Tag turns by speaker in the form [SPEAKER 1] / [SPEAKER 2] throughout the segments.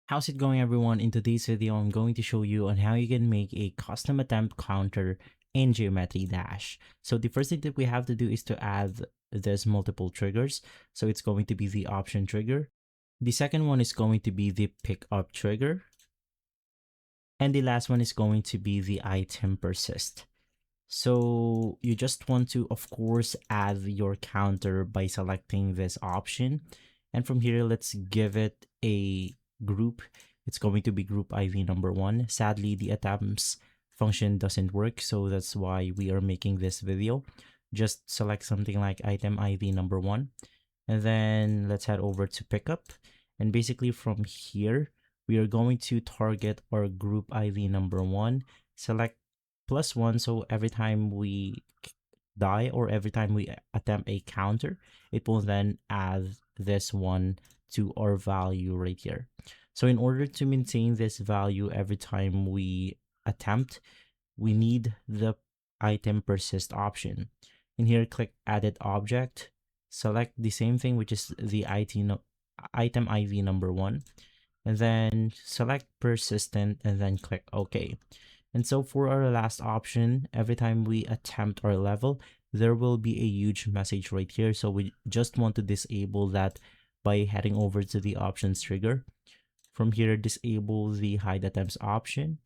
[SPEAKER 1] How's it going, everyone? In today's video, I'm going to show you on how you can make a custom attempt counter in Geometry Dash. So the first thing that we have to do is to add this multiple triggers. So it's going to be the option trigger. The second one is going to be the pickup trigger. And the last one is going to be the item persist. So you just want to, of course, add your counter by selecting this option. And from here, let's give it a group. It's going to be group ID number 1. Sadly, the attempts function doesn't work, so that's why we are making this video. Just select something like item ID number 1. And then let's head over to pickup. And basically from here, we are going to target our group ID number 1, select +1, so every time we die or every time we attempt a counter, it will then add this one to our value right here. So in order to maintain this value every time we attempt, we need the item persist option. In here, click added object, select the same thing, which is the item ID number 1, and then select persistent and then click OK. And so for our last option, every time we attempt our level, there will be a huge message right here. So we just want to disable that by heading over to the options trigger. From here, disable the hide attempts option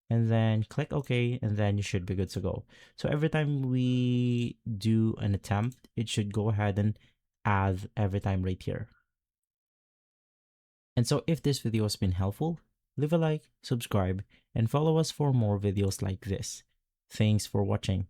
[SPEAKER 1] and then click OK, and then you should be good to go. So every time we do an attempt, it should go ahead and add every time right here. And so if this video has been helpful, leave a like, subscribe, and follow us for more videos like this. Thanks for watching.